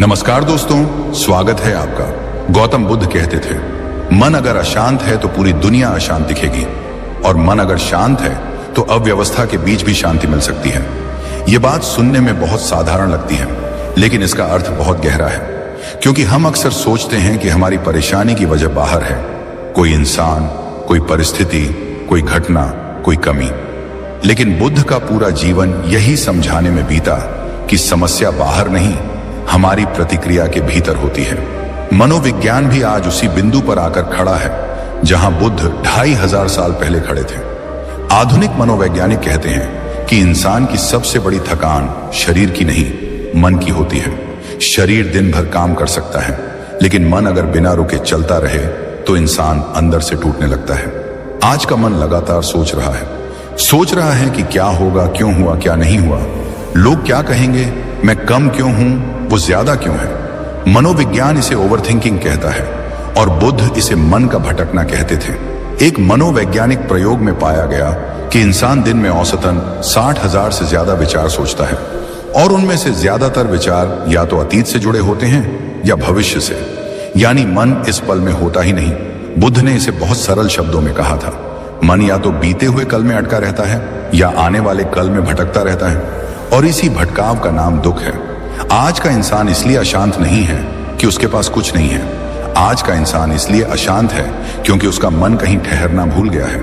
नमस्कार दोस्तों, स्वागत है आपका। गौतम बुद्ध कहते थे, मन अगर अशांत है तो पूरी दुनिया अशांत दिखेगी, और मन अगर शांत है तो अव्यवस्था के बीच भी शांति मिल सकती है। ये बात सुनने में बहुत साधारण लगती है, लेकिन इसका अर्थ बहुत गहरा है, क्योंकि हम अक्सर सोचते हैं कि हमारी परेशानी की वजह बाहर है, कोई इंसान, कोई परिस्थिति, कोई घटना, कोई कमी। लेकिन बुद्ध का पूरा जीवन यही समझाने में बीता कि समस्या बाहर नहीं, हमारी प्रतिक्रिया के भीतर होती है। मनोविज्ञान भी आज उसी बिंदु पर आकर खड़ा है जहां बुद्ध 2500 साल पहले खड़े थे। आधुनिक मनोवैज्ञानिक कहते हैं कि इंसान की सबसे बड़ी थकान शरीर की नहीं, मन की होती है। शरीर दिन भर काम कर सकता है, लेकिन मन अगर बिना रुके चलता रहे तो इंसान अंदर से टूटने लगता है। आज का मन लगातार सोच रहा है कि क्या होगा, क्यों हुआ, क्या नहीं हुआ, लोग क्या कहेंगे, मैं कम क्यों हूं, वो ज्यादा क्यों है। मनोविज्ञान इसे ओवरथिंकिंग कहता है और बुद्ध इसे मन का भटकना कहते थे। एक मनोवैज्ञानिक प्रयोग में पाया गया कि इंसान दिन में औसतन 60,000 से ज्यादा विचार सोचता है, और उनमें से ज्यादातर विचार या तो अतीत से जुड़े होते हैं या भविष्य से, यानी मन इस पल में होता ही नहीं। बुद्ध ने इसे बहुत सरल शब्दों में कहा था, मन या तो बीते हुए कल में अटका रहता है या आने वाले कल में भटकता रहता है, और इसी भटकाव का नाम दुख है। आज का इंसान इसलिए अशांत नहीं है कि उसके पास कुछ नहीं है। आज का इंसान इसलिए अशांत है क्योंकि उसका मन कहीं ठहरना भूल गया है।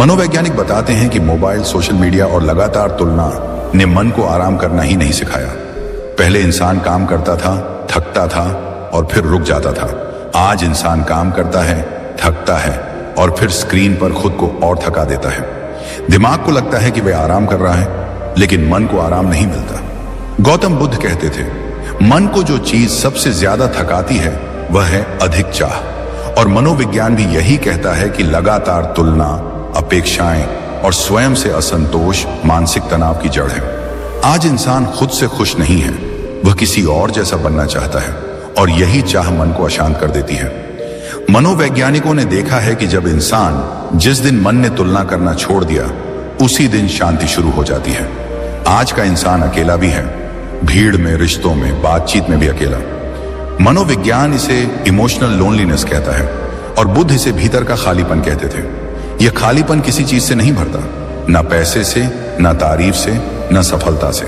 मनोवैज्ञानिक बताते हैं कि मोबाइल, सोशल मीडिया और लगातार तुलना ने मन को आराम करना ही नहीं सिखाया। पहले इंसान काम करता था, थकता था और फिर रुक जाता था। आज इंसान काम करता है, थकता है और फिर स्क्रीन पर खुद को और थका देता है। दिमाग को लगता है कि वह आराम कर रहा है, लेकिन मन को आराम नहीं मिलता। गौतम बुद्ध कहते थे, मन को जो चीज सबसे ज्यादा थकाती है वह है अधिक चाह, और मनोविज्ञान भी यही कहता है कि लगातार तुलना, अपेक्षाएं और स्वयं से असंतोष मानसिक तनाव की जड़ है। आज इंसान खुद से खुश नहीं है, वह किसी और जैसा बनना चाहता है, और यही चाह मन को अशांत कर देती है। मनोवैज्ञानिकों ने देखा है कि जब इंसान जिस दिन मन ने तुलना करना छोड़ दिया, उसी दिन शांति शुरू हो जाती है। आज का इंसान अकेला भी है, भीड़ में, रिश्तों में, बातचीत में भी अकेला। मनोविज्ञान इसे इमोशनल लोनलीनेस कहता है, और बुद्ध इसे भीतर का खालीपन कहते थे। यह खालीपन किसी चीज से नहीं भरता, ना पैसे से, ना तारीफ से, ना सफलता से,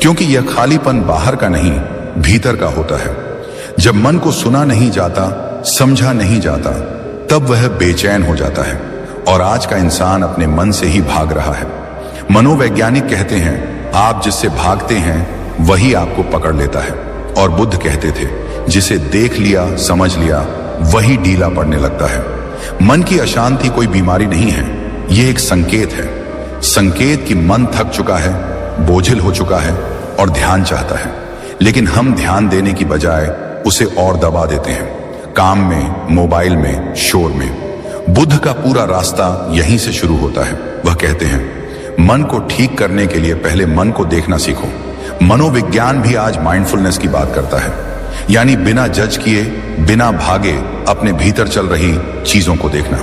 क्योंकि यह खालीपन बाहर का नहीं, भीतर का होता है। जब मन को सुना नहीं जाता, समझा नहीं जाता, तब वह बेचैन हो जाता है, और आज का इंसान अपने मन से ही भाग रहा है। मनोवैज्ञानिक कहते हैं, आप जिससे भागते हैं वही आपको पकड़ लेता है, और बुद्ध कहते थे, जिसे देख लिया, समझ लिया, वही ढीला पड़ने लगता है। मन की अशांति कोई बीमारी नहीं है, यह एक संकेत है। संकेत कि मन थक चुका है, बोझिल हो चुका है और ध्यान चाहता है, लेकिन हम ध्यान देने की बजाय उसे और दबा देते हैं, काम में, मोबाइल में, शोर में। बुद्ध का पूरा रास्ता यहीं से शुरू होता है। वह कहते हैं, मन को ठीक करने के लिए पहले मन को देखना सीखो। मनोविज्ञान भी आज माइंडफुलनेस की बात करता है, यानी बिना जज किए, बिना भागे, अपने भीतर चल रही चीजों को देखना।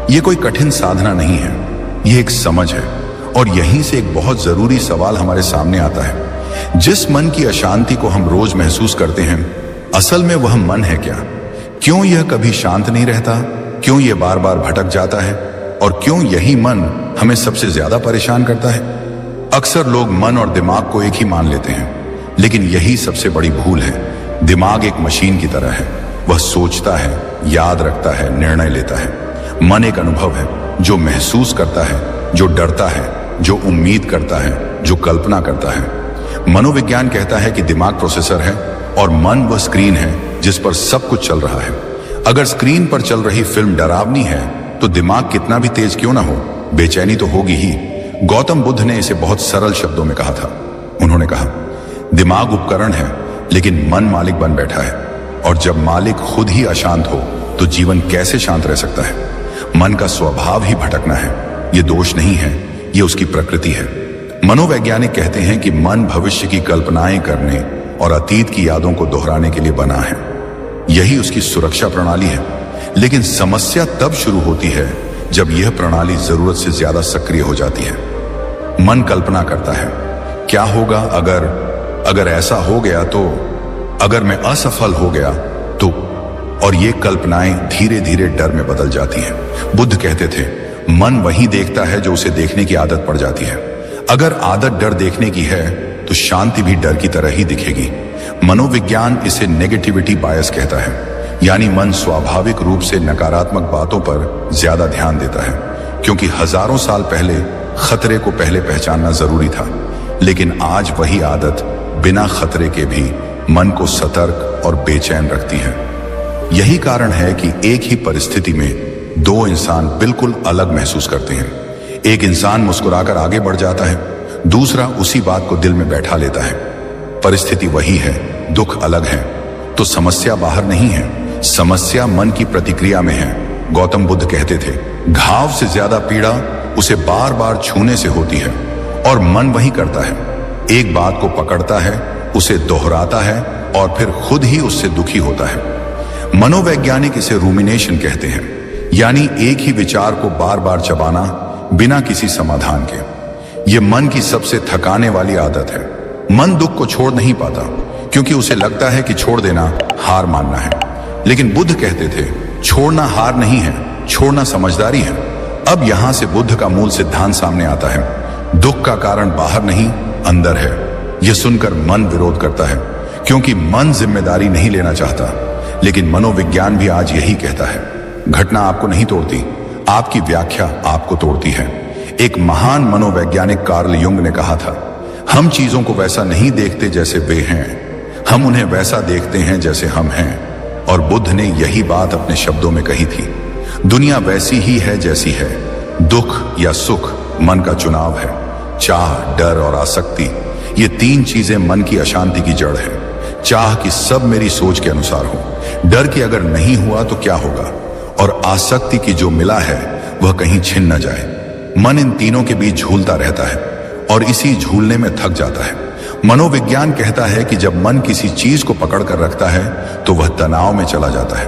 यह कोई कठिन साधना नहीं है, यह एक समझ है। और यहीं से एक बहुत जरूरी सवाल हमारे सामने आता है, जिस मन की अशांति को हम रोज महसूस करते हैं, असल में वह मन है क्या? क्यों यह कभी शांत नहीं रहता? क्यों यह बार बार भटक जाता है? और क्यों यही मन हमें सबसे ज्यादा परेशान करता है? अक्सर लोग मन और दिमाग को एक ही मान लेते हैं, लेकिन यही सबसे बड़ी भूल है। दिमाग एक मशीन की तरह है, वह सोचता है, याद रखता है, निर्णय लेता है। मन एक अनुभव है, जो महसूस करता है, जो डरता है, जो उम्मीद करता है, जो कल्पना करता है। मनोविज्ञान कहता है कि दिमाग प्रोसेसर है और मन वह स्क्रीन है जिस पर सब कुछ चल रहा है। अगर स्क्रीन पर चल रही फिल्म डरावनी है तो दिमाग कितना भी तेज क्यों ना हो, बेचैनी तो होगी ही। गौतम बुद्ध ने इसे बहुत सरल शब्दों में कहा था। उन्होंने कहा, दिमाग उपकरण है, लेकिन मन मालिक बन बैठा है, और जब मालिक खुद ही अशांत हो तो जीवन कैसे शांत रह सकता है? मन का स्वभाव ही भटकना है, यह दोष नहीं है, यह उसकी प्रकृति है। मनोवैज्ञानिक कहते हैं कि मन भविष्य की कल्पनाएं करने और अतीत की यादों को दोहराने के लिए बना है। यही उसकी सुरक्षा प्रणाली है। लेकिन समस्या तब शुरू होती है जब यह प्रणाली जरूरत से ज्यादा सक्रिय हो जाती है। मन कल्पना करता है, क्या होगा अगर ऐसा हो गया तो अगर मैं असफल हो गया तो, और ये कल्पनाएं धीरे धीरे डर में बदल जाती हैं। बुद्ध कहते थे, मन वही देखता है जो उसे देखने की आदत पड़ जाती है। अगर आदत डर देखने की है तो शांति भी डर की तरह ही दिखेगी। मनोविज्ञान इसे नेगेटिविटी बायस कहता है, यानी मन स्वाभाविक रूप से नकारात्मक बातों पर ज्यादा ध्यान देता है, क्योंकि हजारों साल पहले खतरे को पहले पहचानना जरूरी था। लेकिन आज वही आदत बिना खतरे के भी मन को सतर्क और बेचैन रखती है। यही कारण है कि एक ही परिस्थिति में दो इंसान बिल्कुल अलग महसूस करते हैं। एक इंसान मुस्कुराकर आगे बढ़ जाता है, दूसरा उसी बात को दिल में बैठा लेता है। परिस्थिति वही है, दुख अलग है, तो समस्या बाहर नहीं है, समस्या मन की प्रतिक्रिया में है। गौतम बुद्ध कहते थे, घाव से ज्यादा पीड़ा उसे बार बार छूने से होती है, और मन वही करता है, एक बात को पकड़ता है, उसे दोहराता है और फिर खुद ही उससे दुखी होता है। मनोवैज्ञानिक इसे रूमिनेशन कहते हैं, यानी एक ही विचार को बार बार चबाना बिना किसी समाधान के। यह मन की सबसे थकाने वाली आदत है। मन दुख को छोड़ नहीं पाता, क्योंकि उसे लगता है कि छोड़ देना हार मानना है। लेकिन बुद्ध कहते थे, छोड़ना हार नहीं है, छोड़ना समझदारी है। अब यहां से बुद्ध का मूल सिद्धांत सामने आता है, दुख का कारण बाहर नहीं, अंदर है। यह सुनकर मन विरोध करता है, क्योंकि मन जिम्मेदारी नहीं लेना चाहता। लेकिन मनोविज्ञान भी आज यही कहता है, घटना आपको नहीं तोड़ती, आपकी व्याख्या आपको तोड़ती है। एक महान मनोवैज्ञानिक कार्ल युंग ने कहा था, हम चीजों को वैसा नहीं देखते जैसे वे हैं, हम उन्हें वैसा देखते हैं जैसे हम हैं। और बुद्ध ने यही बात अपने शब्दों में कही थी, दुनिया वैसी ही है जैसी है। दुख या सुख मन का चुनाव है। चाह, डर और आसक्ति, ये तीन चीजें मन की अशांति की जड़ है। चाह कि सब मेरी सोच के अनुसार हो, डर कि अगर नहीं हुआ तो क्या होगा, और आसक्ति की जो मिला है वह कहीं छिन न जाए। मन इन तीनों के बीच झूलता रहता है और इसी झूलने में थक जाता है। मनोविज्ञान कहता है कि जब मन किसी चीज को पकड़ कर रखता है तो वह तनाव में चला जाता है।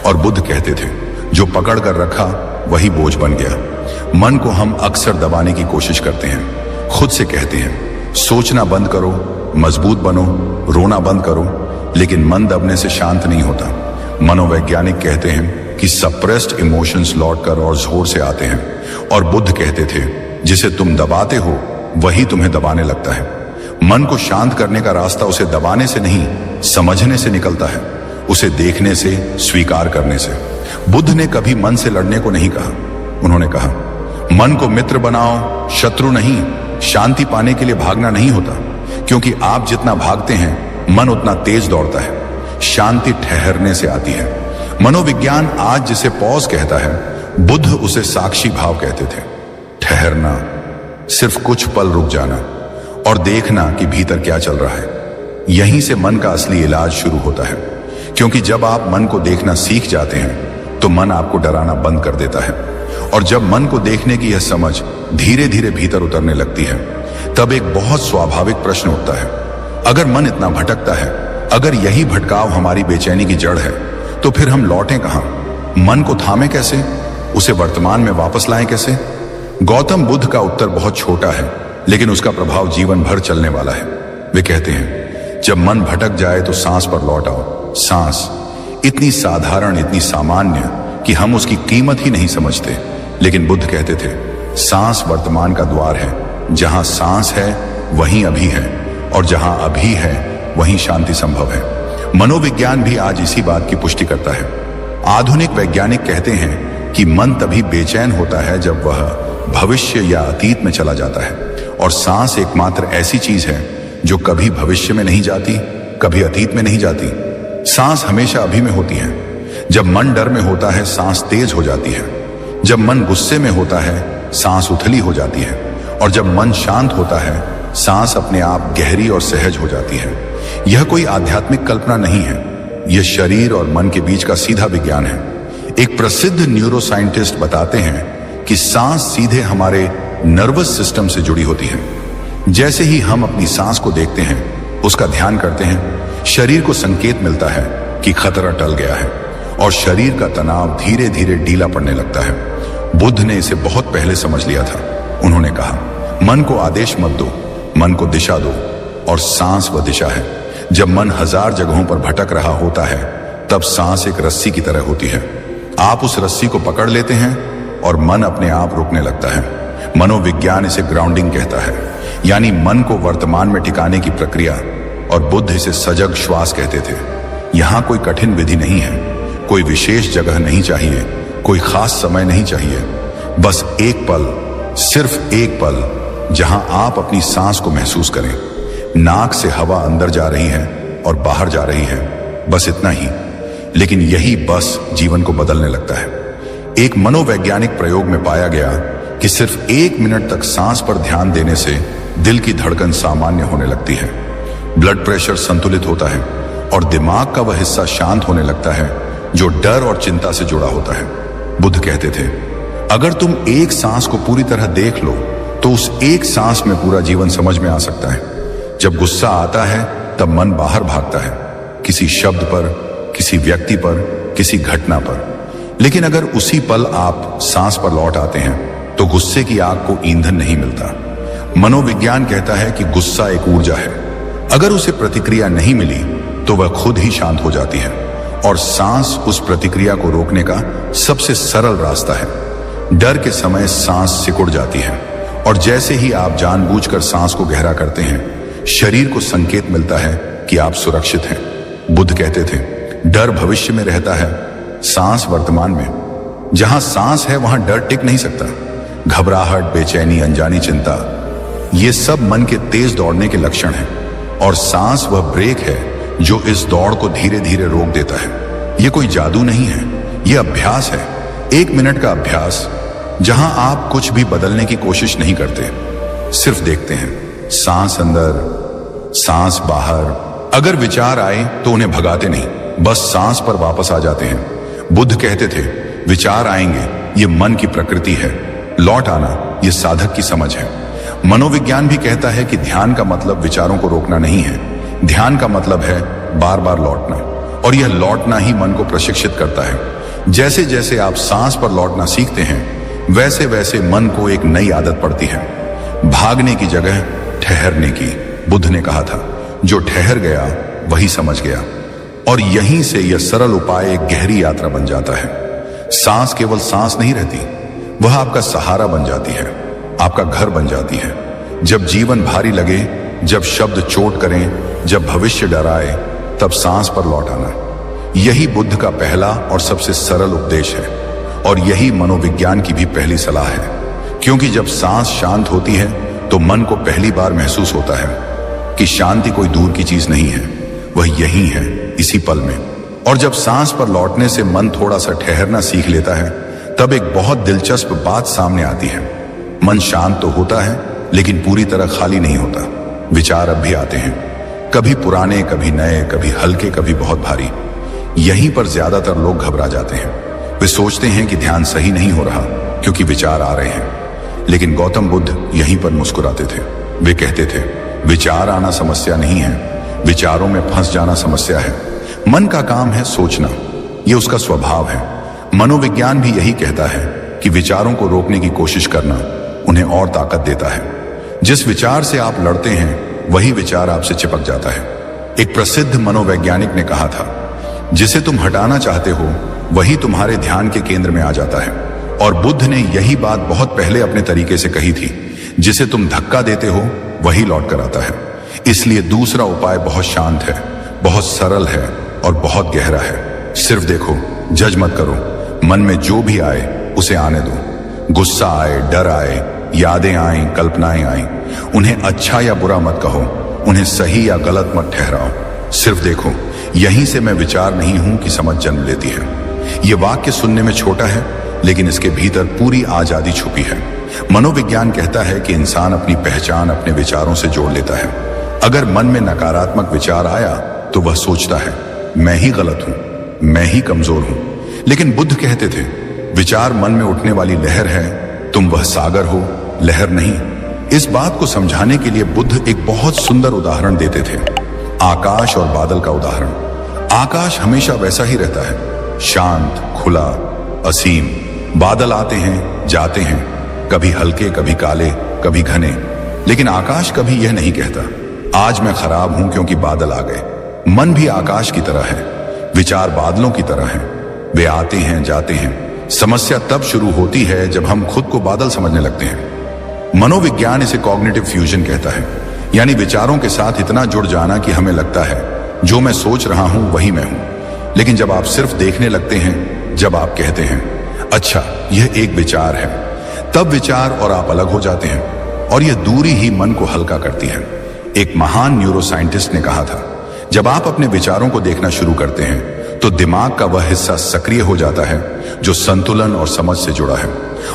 और बुद्ध कहते थे, जो पकड़ कर रखा वही बोझ बन गया। मन को हम अक्सर दबाने की कोशिश करते हैं, खुद से कहते हैं, सोचना बंद करो, मजबूत बनो, रोना बंद करो, लेकिन मन दबने से शांत नहीं होता। मनोवैज्ञानिक कहते हैं कि सप्रेस्ड इमोशंस लौटकर और जोर से आते हैं। और बुद्ध कहते थे, जिसे तुम दबाते हो वही तुम्हें दबाने लगता है। मन को शांत करने का रास्ता उसे दबाने से नहीं, समझने से निकलता है, उसे देखने से, स्वीकार करने से। बुद्ध ने कभी मन से लड़ने को नहीं कहा। उन्होंने कहा, मन को मित्र बनाओ, शत्रु नहीं। शांति पाने के लिए भागना नहीं होता, क्योंकि आप जितना भागते हैं मन उतना तेज दौड़ता है। शांति ठहरने से आती है। मनोविज्ञान आज जिसे पॉज कहता है, बुद्ध उसे साक्षी भाव कहते थे। ठहरना, सिर्फ कुछ पल रुक जाना और देखना कि भीतर क्या चल रहा है। यहीं से मन का असली इलाज शुरू होता है, क्योंकि जब आप मन को देखना सीख जाते हैं तो मन आपको डराना बंद कर देता है। और जब मन को देखने की यह समझ धीरे धीरे भीतर उतरने लगती है, तब एक बहुत स्वाभाविक प्रश्न उठता है, अगर मन इतना भटकता है, अगर यही भटकाव हमारी बेचैनी की जड़ है, तो फिर हम लौटें कहां? मन को थामे कैसे? उसे वर्तमान में वापस लाएं कैसे? गौतम बुद्ध का उत्तर बहुत छोटा है, लेकिन उसका प्रभाव जीवन भर चलने वाला है। वे कहते हैं, जब मन भटक जाए तो सांस पर लौट आओ। सांस इतनी साधारण, इतनी सामान्य कि हम उसकी कीमत ही नहीं समझते। लेकिन बुद्ध कहते थे, सांस वर्तमान का द्वार है। जहां सांस है वहीं अभी है, और जहां अभी है वहीं शांति संभव है। मनोविज्ञान भी आज इसी बात की पुष्टि करता है। आधुनिक वैज्ञानिक कहते हैं कि मन तभी बेचैन होता है जब वह भविष्य या अतीत में चला जाता है, और सांस एकमात्र ऐसी चीज है जो कभी भविष्य में नहीं जाती, कभी अतीत में नहीं जाती। सांस हमेशा अभी में होती है। जब मन डर में होता है, सांस तेज हो जाती है। जब मन गुस्से में होता है, सांस उथली हो जाती है। और जब मन शांत होता है, सांस अपने आप गहरी और सहज हो जाती है। यह कोई आध्यात्मिक कल्पना नहीं है, यह शरीर और मन के बीच का सीधा विज्ञान है। एक प्रसिद्ध न्यूरोसाइंटिस्ट बताते हैं कि सांस सीधे हमारे नर्वस सिस्टम से जुड़ी होती है। जैसे ही हम अपनी सांस को देखते हैं, उसका ध्यान करते हैं, शरीर को संकेत मिलता है कि खतरा टल गया है, और शरीर का तनाव धीरे धीरे ढीला पड़ने लगता है। बुद्ध ने इसे बहुत पहले समझ लिया था। उन्होंने कहा, मन को आदेश मत दो, मन को दिशा दो, और सांस वह दिशा है। जब मन 1000 जगहों पर भटक रहा होता है तब सांस एक रस्सी की तरह होती है। आप उस रस्सी को पकड़ लेते हैं और मन अपने आप रुकने लगता है। मनोविज्ञान इसे ग्राउंडिंग कहता है, यानी मन को वर्तमान में टिकाने की प्रक्रिया, और बुद्ध इसे सजग श्वास कहते थे। यहां कोई कठिन विधि नहीं है, कोई विशेष जगह नहीं चाहिए, कोई खास समय नहीं चाहिए, बस एक पल, सिर्फ एक पल जहां आप अपनी सांस को महसूस करें। नाक से हवा अंदर जा रही है और बाहर जा रही है, बस इतना ही। लेकिन यही बस जीवन को बदलने लगता है। एक मनोवैज्ञानिक प्रयोग में पाया गया कि सिर्फ 1 मिनट तक सांस पर ध्यान देने से दिल की धड़कन सामान्य होने लगती है, ब्लड प्रेशर संतुलित होता है और दिमाग का वह हिस्सा शांत होने लगता है जो डर और चिंता से जुड़ा होता है। बुद्ध कहते थे, अगर तुम एक सांस को पूरी तरह देख लो तो उस एक सांस में पूरा जीवन समझ में आ सकता है। जब गुस्सा आता है तब मन बाहर भागता है, किसी शब्द पर, किसी व्यक्ति पर, किसी घटना पर। लेकिन अगर उसी पल आप सांस पर लौट आते हैं तो गुस्से की आग को ईंधन नहीं मिलता। मनोविज्ञान कहता है कि गुस्सा एक ऊर्जा है, अगर उसे प्रतिक्रिया नहीं मिली तो वह खुद ही शांत हो जाती है, और सांस उस प्रतिक्रिया को रोकने का सबसे सरल रास्ता है। डर के समय सांस सिकुड़ जाती है, और जैसे ही आप जानबूझकर सांस को गहरा करते हैं, शरीर को संकेत मिलता है कि आप सुरक्षित हैं। बुद्ध कहते थे, डर भविष्य में रहता है, सांस वर्तमान में। जहां सांस है वहां डर टिक नहीं सकता। घबराहट, बेचैनी, अनजानी चिंता, ये सब मन के तेज दौड़ने के लक्षण हैं, और सांस वह ब्रेक है जो इस दौड़ को धीरे धीरे रोक देता है। यह कोई जादू नहीं है, यह अभ्यास है, 1 मिनट का अभ्यास जहां आप कुछ भी बदलने की कोशिश नहीं करते, सिर्फ देखते हैं, सांस अंदर, सांस बाहर। अगर विचार आए तो उन्हें भगाते नहीं, बस सांस पर वापस आ जाते हैं। बुद्ध कहते थे, विचार आएंगे, ये मन की प्रकृति है, लौट आना ये साधक की समझ है। मनोविज्ञान भी कहता है कि ध्यान का मतलब विचारों को रोकना नहीं है, ध्यान का मतलब है बार बार लौटना, और यह लौटना ही मन को प्रशिक्षित करता है। जैसे जैसे आप सांस पर लौटना सीखते हैं, वैसे वैसे मन को एक नई आदत पड़ती है, भागने की जगह ठहरने की। बुद्ध ने कहा था, जो ठहर गया वही समझ गया, और यहीं से यह सरल उपाय एक गहरी यात्रा बन जाता है। सांस केवल सांस नहीं रहती, वह आपका सहारा बन जाती है, आपका घर बन जाती है। जब जीवन भारी लगे, जब शब्द चोट करें, जब भविष्य डराए, तब सांस पर लौट आना, यही बुद्ध का पहला और सबसे सरल उपदेश है, और यही मनोविज्ञान की भी पहली सलाह है। क्योंकि जब सांस शांत होती है तो मन को पहली बार महसूस होता है कि शांति कोई दूर की चीज नहीं है, वह यही है, इसी पल में। और जब सांस पर लौटने से मन थोड़ा सा ठहरना सीख लेता है, तब एक बहुत दिलचस्प बात सामने आती है। मन शांत तो होता है, लेकिन पूरी तरह खाली नहीं होता। विचार अब भी आते हैं, कभी पुराने, कभी नए, कभी हल्के, कभी बहुत भारी। यहीं पर ज्यादातर लोग घबरा जाते हैं। वे सोचते हैं कि ध्यान सही नहीं हो रहा क्योंकि विचार आ रहे हैं। लेकिन गौतम बुद्ध यहीं पर मुस्कुराते थे। वे कहते थे, विचार आना समस्या नहीं है, विचारों में फंस जाना समस्या है। मन का काम है सोचना, ये उसका स्वभाव है। मनोविज्ञान भी यही कहता है कि विचारों को रोकने की कोशिश करना उन्हें और ताकत देता है। जिस विचार से आप लड़ते हैं वही विचार आपसे चिपक जाता है। एक प्रसिद्ध मनोवैज्ञानिक ने कहा था, जिसे तुम हटाना चाहते हो वही तुम्हारे ध्यान के केंद्र में आ जाता है। और बुद्ध ने यही बात बहुत पहले अपने तरीके से कही थी, जिसे तुम धक्का देते हो वही लौट कर आता है। इसलिए दूसरा उपाय बहुत शांत है, बहुत सरल है और बहुत गहरा है। सिर्फ देखो, जज मत करो, मन में जो भी आए उसे आने दो। गुस्सा आए, डर आए, यादें आए, कल्पनाएं आई, उन्हें अच्छा या बुरा मत कहो, उन्हें सही या गलत मत ठहराओ। सिर्फ देखो, यहीं से मैं विचार नहीं हूं कि समझ जन्म लेती है। यह वाक्य सुनने में छोटा है, लेकिन इसके भीतर पूरी आजादी छुपी है। मनोविज्ञान कहता है कि इंसान अपनी पहचान अपने विचारों से जोड़ लेता है। अगर मन में नकारात्मक विचार आया तो वह सोचता है, मैं ही गलत हूं, मैं ही कमजोर हूं। लेकिन बुद्ध कहते थे, विचार मन में उठने वाली लहर है, तुम वह सागर हो, लहर नहीं। इस बात को समझाने के लिए बुद्ध एक बहुत सुंदर उदाहरण देते थे, आकाश और बादल का उदाहरण। आकाश हमेशा वैसा ही रहता है, शांत, खुला, असीम। बादल आते हैं, जाते हैं, कभी हल्के, कभी काले, कभी घने। लेकिन आकाश कभी यह नहीं कहता, आज मैं खराब हूं क्योंकि बादल आ गए। मन भी आकाश की तरह है, विचार बादलों की तरह हैं। वे आते हैं, जाते हैं। समस्या तब शुरू होती है जब हम खुद को बादल समझने लगते हैं। मनोविज्ञान इसे कॉग्निटिव फ्यूजन कहता है, यानी विचारों के साथ इतना जुड़ जाना कि हमें लगता है जो मैं सोच रहा हूं वही मैं हूं। लेकिन जब आप सिर्फ देखने लगते हैं, जब आप कहते हैं अच्छा यह एक विचार है, तब विचार और आप अलग हो जाते हैं, और यह दूरी ही मन को हल्का करती है। एक महान न्यूरोसाइंटिस्ट ने कहा था, जब आप अपने विचारों को देखना शुरू करते हैं तो दिमाग का वह हिस्सा सक्रिय हो जाता है जो संतुलन और समझ से जुड़ा है,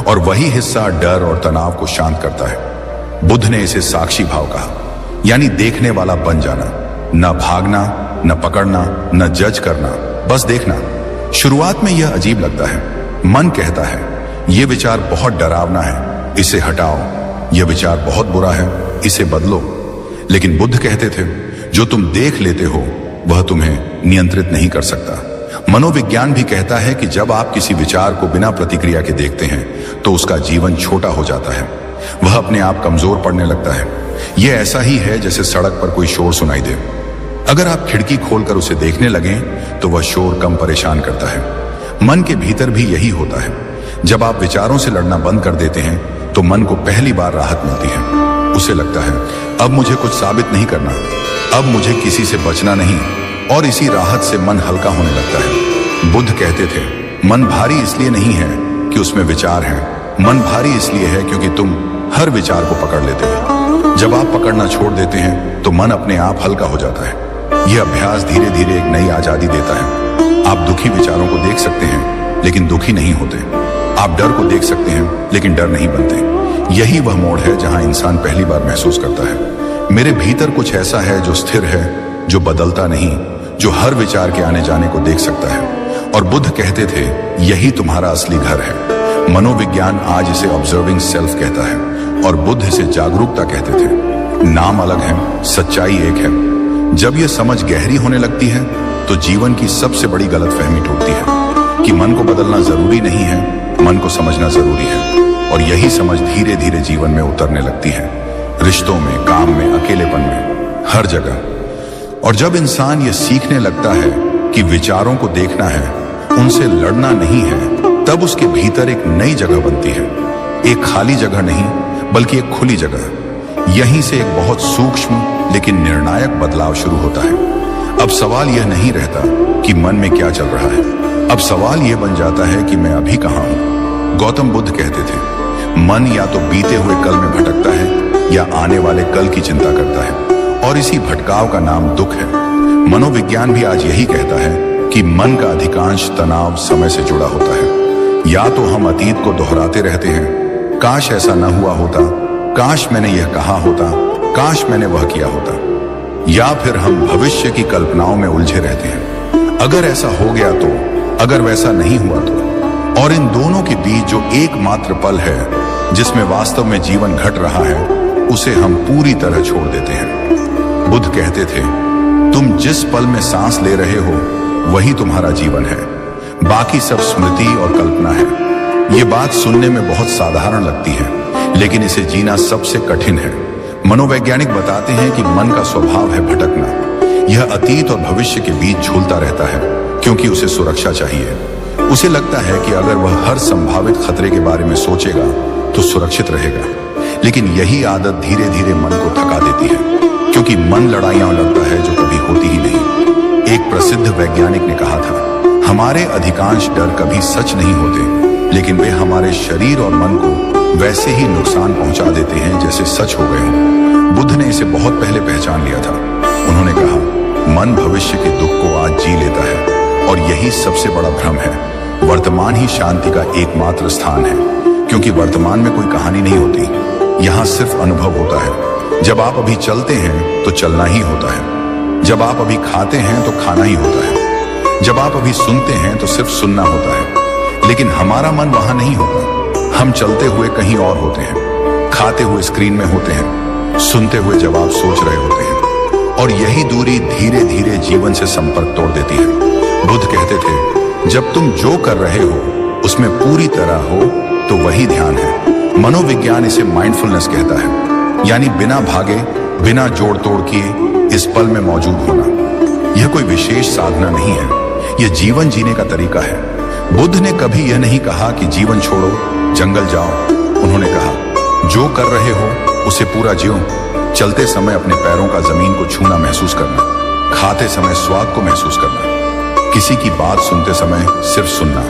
और वही हिस्सा डर और तनाव को शांत करता है। बुद्ध ने इसे साक्षी भाव कहा, यानी देखने वाला बन जाना, न भागना, न पकड़ना, न जज करना, बस देखना। शुरुआत में यह अजीब लगता है। मन कहता है यह विचार बहुत डरावना है, इसे हटाओ। यह विचार बहुत बुरा है, इसे बदलो। लेकिन बुद्ध कहते थे जो तुम देख लेते हो वह तुम्हें नियंत्रित नहीं कर सकता। मनोविज्ञान भी कहता है कि जब आप किसी विचार को बिना प्रतिक्रिया के देखते हैं तो उसका जीवन छोटा हो जाता है, वह अपने आप कमजोर पड़ने लगता है। यह ऐसा ही है जैसे सड़क पर कोई शोर सुनाई दे। अगर आप खिड़की खोलकर उसे देखने लगें तो वह शोर कम परेशान करता है। मन के भीतर भी यही होता है। जब आप विचारों से लड़ना बंद कर देते हैं तो मन को पहली बार राहत मिलती है। उसे लगता है अब मुझे कुछ साबित नहीं करना, अब मुझे किसी से बचना नहीं, और इसी राहत से मन हल्का होने लगता है। बुद्ध कहते थे मन भारी इसलिए नहीं है कि उसमें विचार हैं, मन भारी इसलिए है क्योंकि तुम हर विचार को पकड़ लेते हो। जब आप पकड़ना छोड़ देते हैं तो मन अपने आप हल्का हो जाता है। यह अभ्यास धीरे धीरे एक नई आजादी देता है। आप दुखी विचारों को देख सकते हैं लेकिन दुखी नहीं होते। आप डर को देख सकते हैं लेकिन डर नहीं बनते। यही वह मोड़ है जहां इंसान पहली बार महसूस करता है मेरे भीतर कुछ ऐसा है जो स्थिर है, जो बदलता नहीं, जो हर विचार के आने जाने को देख सकता है। और बुद्ध कहते थे यही तुम्हारा असली घर है। मनोविज्ञान आज इसे ऑब्जर्विंग सेल्फ कहता है और बुद्ध इसे जागरूकता कहते थे। नाम अलग है, सच्चाई एक है। जब यह समझ गहरी होने लगती है तो जीवन की सबसे बड़ी गलतफहमी टूटती है कि मन को बदलना जरूरी नहीं है, मन को समझना जरूरी है। और यही समझ धीरे धीरे जीवन में उतरने लगती है, रिश्तों में, काम में, अकेलेपन में, हर जगह। और जब इंसान ये सीखने लगता है कि विचारों को देखना है, उनसे लड़ना नहीं है, तब उसके भीतर एक नई जगह बनती है। एक खाली जगह नहीं बल्कि एक खुली जगह। यहीं से एक बहुत सूक्ष्म लेकिन निर्णायक बदलाव शुरू होता है। अब सवाल यह नहीं रहता कि मन में क्या चल रहा है, अब सवाल यह बन जाता है कि मैं अभी कहाँ हूँ। गौतम बुद्ध कहते थे मन या तो बीते हुए कल में भटकता है या आने वाले कल की चिंता करता है, और इसी भटकाव का नाम दुख है। मनोविज्ञान भी आज यही कहता है कि मन का अधिकांश तनाव समय से जुड़ा होता है। या तो हम अतीत को दोहराते रहते हैं, काश ऐसा न हुआ होता, काश मैंने यह कहा होता, काश मैंने वह किया होता, या फिर हम भविष्य की कल्पनाओं में उलझे रहते हैं, अगर ऐसा हो गया तो, अगर वैसा नहीं हुआ तो। और इन दोनों के बीच जो एकमात्र पल है जिसमें वास्तव में जीवन घट रहा है, उसे हम पूरी तरह छोड़ देते हैं। बुद्ध कहते थे तुम जिस पल में सांस ले रहे हो वही तुम्हारा जीवन है, बाकी सब स्मृति और कल्पना है। ये बात सुनने में बहुत साधारण लगती है, लेकिन इसे जीना सबसे कठिन है। मनोवैज्ञानिक बताते हैं कि मन का स्वभाव है भटकना। यह अतीत और भविष्य के बीच झूलता रहता है क्योंकि उसे सुरक्षा चाहिए। उसे लगता है कि अगर वह हर संभावित खतरे के बारे में सोचेगा तो सुरक्षित रहेगा। लेकिन यही आदत धीरे धीरे मन को थका देती है, क्योंकि मन लड़ाइयां लड़ता है जो कभी होती ही नहीं। एक प्रसिद्ध वैज्ञानिक ने कहा था हमारे अधिकांश डर कभी सच नहीं होते, लेकिन वे हमारे शरीर और मन को वैसे ही नुकसान पहुंचा देते हैं जैसे सच हो गए हों। बुद्ध ने इसे बहुत पहले पहचान लिया था। उन्होंने कहा मन भविष्य के दुख को आज जी लेता है, और यही सबसे बड़ा भ्रम है। वर्तमान ही शांति का एकमात्र स्थान है, क्योंकि वर्तमान में कोई कहानी नहीं होती, यहाँ सिर्फ अनुभव होता है। जब आप अभी चलते हैं तो चलना ही होता है, जब आप अभी खाते हैं तो खाना ही होता है, जब आप अभी सुनते हैं तो सिर्फ सुनना होता है। लेकिन हमारा मन वहां नहीं होता। हम चलते हुए कहीं और होते हैं, खाते हुए स्क्रीन में होते हैं, सुनते हुए जब आप सोच रहे होते हैं, और यही दूरी धीरे धीरे जीवन से संपर्क तोड़ देती है। बुद्ध कहते थे जब तुम जो कर रहे हो उसमें पूरी तरह हो तो वही ध्यान है। मनोविज्ञान इसे माइंडफुलनेस कहता है, यानी बिना भागे, बिना जोड़ तोड़ किए इस पल में मौजूद होना। यह कोई विशेष साधना नहीं है, यह जीवन जीने का तरीका है। बुद्ध ने कभी यह नहीं कहा कि जीवन छोड़ो, जंगल जाओ। उन्होंने कहा, जो कर रहे हो उसे पूरा जियो। चलते समय अपने पैरों का जमीन को छूना महसूस करना, खाते समय स्वाद को महसूस करना, किसी की बात सुनते समय सिर्फ सुनना।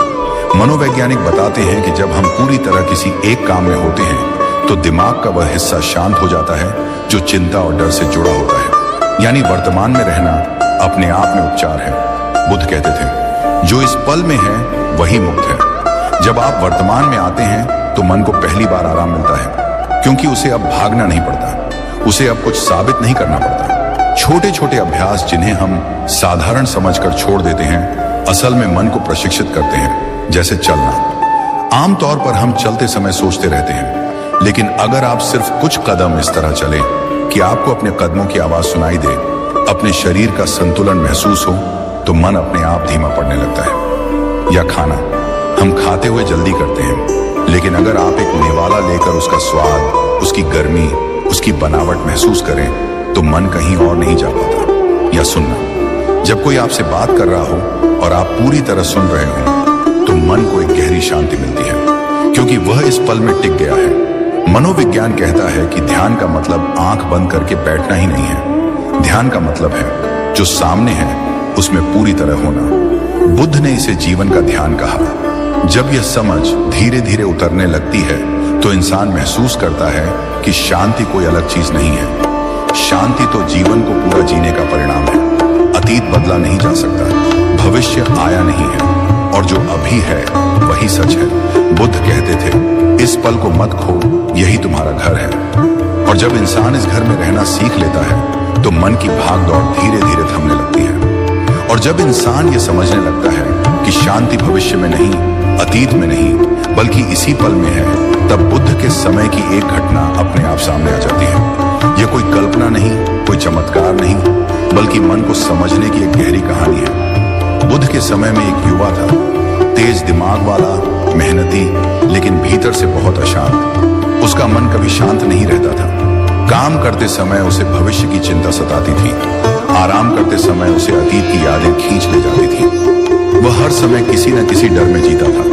मनोवैज्ञानिक बताते हैं कि जब हम पूरी तरह किसी एक काम में होते हैं तो दिमाग का वह हिस्सा शांत हो जाता है जो चिंता और डर से जुड़ा होता है। यानी वर्तमान में रहना अपने आप में उपचार है। बुद्ध कहते थे, जो इस पल में है वही मुक्त है। जब आप वर्तमान में आते हैं तो मन को पहली बार आराम मिलता है, क्योंकि उसे अब भागना नहीं पड़ता, उसे अब कुछ साबित नहीं करना पड़ता। छोटे छोटे अभ्यास जिन्हें हम साधारण समझकर छोड़ देते हैं, असल में मन को प्रशिक्षित करते हैं। जैसे चलना। आमतौर पर हम चलते समय सोचते रहते हैं, लेकिन अगर आप सिर्फ कुछ कदम इस तरह चलें कि आपको अपने कदमों की आवाज सुनाई दे, अपने शरीर का संतुलन महसूस हो, तो मन अपने आप धीमा पड़ने लगता है। या खाना, हम खाते हुए जल्दी करते हैं, लेकिन अगर आप एक निवाला लेकर उसका स्वाद, उसकी गर्मी, उसकी बनावट महसूस करें, तो मन कहीं और नहीं जा पाता। या सुनना, जब कोई आपसे बात कर रहा हो और आप पूरी तरह सुन रहे हो, तो मन को एक गहरी शांति मिलती है, क्योंकि वह इस पल में टिक गया है। मनोविज्ञान कहता है कि ध्यान का मतलब आंख बंद करके बैठना ही नहीं है। ध्यान का मतलब है जो सामने है उसमें पूरी तरह होना। बुद्ध ने इसे जीवन का ध्यान कहा। जब यह समझ धीरे धीरे उतरने लगती है तो इंसान महसूस करता है कि शांति कोई अलग चीज नहीं है। शांति तो जीवन को पूरा जीने का परिणाम है। अतीत बदला नहीं जा सकता, भविष्य आया नहीं है, और जो अभी है वही सच है। बुद्ध कहते थे, इस पल को मत खो, यही तुम्हारा घर है। और जब इंसान इस घर में रहना सीख लेता है तो मन की भाग दौड़ धीरे धीरे थमने लगती है। और जब इंसान ये समझने लगता है कि शांति भविष्य में नहीं, अतीत में नहीं, बल्कि इसी पल में है, तब बुद्ध के समय की एक घटना अपने आप सामने आ जाती है। यह कोई कल्पना नहीं, कोई चमत्कार नहीं, बल्कि मन को समझने की एक गहरी कहानी है। बुद्ध के समय में एक युवा था, तेज दिमाग वाला, मेहनती, लेकिन भीतर से बहुत अशांत। उसका मन कभी शांत नहीं रहता था। काम करते समय उसे भविष्य की चिंता सताती थी, आराम करते समय उसे अतीत की यादें खींच ले जाती थी। वह हर समय किसी न किसी डर में जीता था।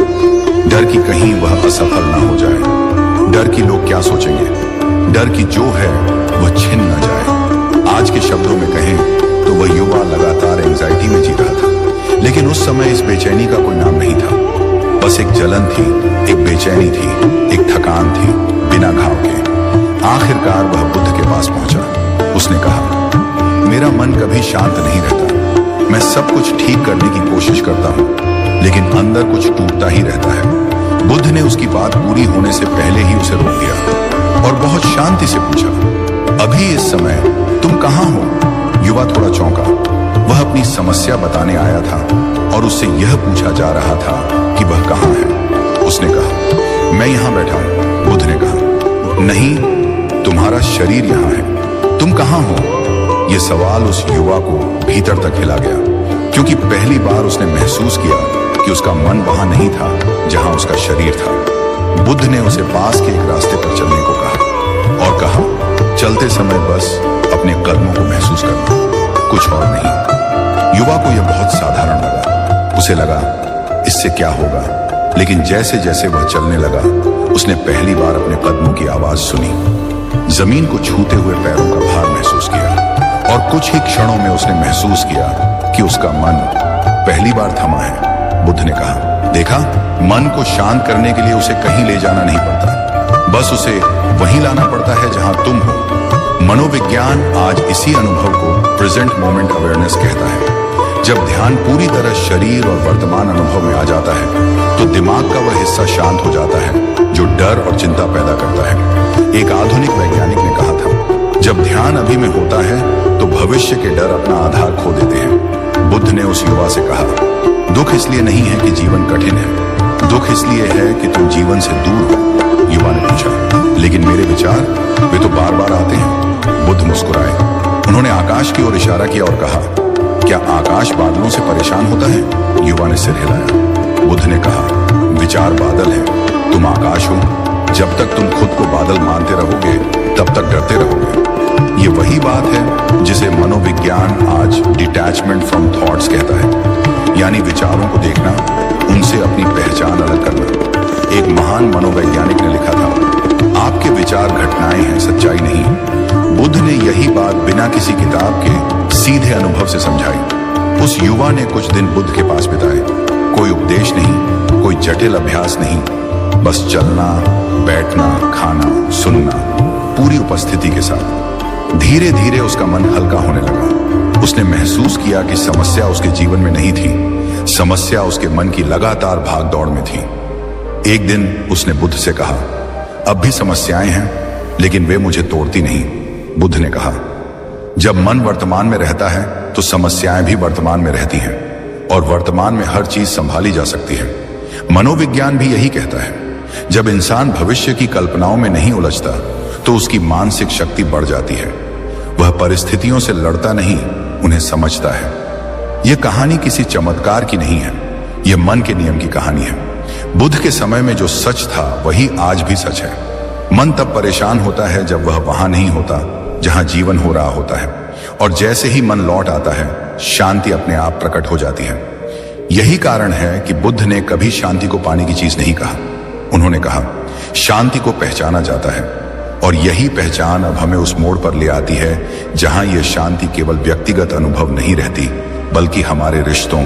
डर कि कहीं वह असफल ना हो जाए, डर कि लोग क्या सोचेंगे, डर कि जो है वह छिन न जाए। आज के शब्दों में कहें तो वह युवा लगातार एंजाइटी में जी रहा था। लेकिन उस समय इस बेचैनी का कोई नाम नहीं था। बस एक जलन थी, एक बेचैनी थी, एक थकान थी, बिना घाव के। आखिरकार वह बुद्ध के पास पहुंचा। उसने कहा, मेरा मन कभी शांत नहीं रहता। मैं सब कुछ ठीक करने की कोशिश करता हूँ, लेकिन अंदर कुछ टूटता ही रहता है। बुद्ध ने उसकी बात पूरी होने से पहले ही उसे रोक दिया और बहुत शांति से पूछा, अभी इस समय तुम कहाँ हो? युवा थोड़ा चौंका। वह अपनी समस्या बताने आया था और उससे यह पूछा जा रहा था कि वह कहाँ है। उसने कहा, मैं यहाँ बैठा हूँ। बुद्ध ने कहा, नहीं, तुम्हारा शरीर यहाँ है, तुम कहाँ हो? यह सवाल उस युवा को भीतर तक हिला गया, क्योंकि पहली बार उसने महसूस किया कि उसका मन वहां नहीं था जहां उसका शरीर था। बुद्ध ने उसे पास के एक रास्ते पर चलने को कहा और कहा, चलते समय बस अपने कदमों को महसूस करना, कुछ और नहीं। युवा को यह बहुत साधारण लगा। उसे लगा, इससे क्या होगा? लेकिन जैसे जैसे वह चलने लगा, उसने पहली बार अपने कदमों की आवाज सुनी, जमीन को छूते हुए पैरों का भार महसूस किया, और कुछ ही क्षणों में उसने महसूस किया कि उसका मन पहली बार थमा है। बुद्ध ने कहा, देखा, मन को शांत करने के लिए उसे कहीं ले जाना नहीं पड़ता, बस उसे वहीं लाना पड़ता है जहां तुम हो। मनोविज्ञान आज इसी अनुभव को प्रेजेंट मोमेंट अवेयरनेस कहता है। जब ध्यान पूरी तरह शरीर और वर्तमान अनुभव में आ जाता है तो दिमाग का वह हिस्सा शांत हो जाता है जो डर और चिंता पैदा करता है। एक आधुनिक वैज्ञानिक ने कहा था, जब ध्यान अभी में होता है तो भविष्य के डर अपना आधार खो देते हैं। बुद्ध ने उस युवा से कहा, दुख इसलिए नहीं है कि जीवन कठिन है, दुख इसलिए है कि तुम जीवन से दूर हो। युवा ने पूछा, लेकिन मेरे विचार वे तो बार बार आते हैं। बुद्ध मुस्कुराए। उन्होंने आकाश की ओर इशारा किया और कहा, क्या आकाश बादलों से परेशान होता है? युवा ने सिर हिलाया। बुद्ध ने कहा, विचार बादल है, तुम आकाश हो। जब तक तुम खुद को बादल मानते रहोगे तब तक डरते रहोगे। ये वही बात है जिसे मनोविज्ञान आज डिटैचमेंट फ्रॉम थॉट्स कहता है, यानी विचारों को देखना, उनसे अपनी पहचान अलग करना। एक महान मनोवैज्ञानिक ने लिखा था, आपके विचार घटनाएं हैं, सच्चाई नहीं। बुद्ध ने यही बात बिना किसी किताब के सीधे अनुभव से समझाई। उस युवा ने कुछ दिन बुद्ध के पास बिताए, कोई उपदेश नहीं, कोई जटिल अभ्यास नहीं, बस चलना, बैठना, खाना, सुनना, पूरी उपस्थिति के साथ। धीरे धीरे उसका मन हल्का होने लगा। उसने महसूस किया कि समस्या उसके जीवन में नहीं थी, समस्या उसके मन की लगातार भाग दौड़ में थी। एक दिन उसने बुद्ध से कहा, अब भी समस्याएं हैं, लेकिन वे मुझे तोड़ती नहीं। बुद्ध ने कहा, जब मन वर्तमान में रहता है तो समस्याएं भी वर्तमान में रहती हैं, और वर्तमान में हर चीज संभाली जा सकती है। मनोविज्ञान भी यही कहता है, जब इंसान भविष्य की कल्पनाओं में नहीं उलझता तो उसकी मानसिक शक्ति बढ़ जाती है। वह परिस्थितियों से लड़ता नहीं, उन्हें समझता है। यह कहानी किसी चमत्कार की नहीं है, यह मन के नियम की कहानी है। बुद्ध के समय में जो सच था वही आज भी सच है। मन तब परेशान होता है जब वह वहां नहीं होता जहां जीवन हो रहा होता है, और जैसे ही मन लौट आता है, शांति अपने आप प्रकट हो जाती है। यही कारण है कि बुद्ध ने कभी शांति को पाने की चीज नहीं कहा। उन्होंने कहा, शांति को पहचाना जाता है, और यही पहचान अब हमें उस मोड़ पर ले आती है जहां यह शांति केवल व्यक्तिगत अनुभव नहीं रहती, बल्कि हमारे रिश्तों,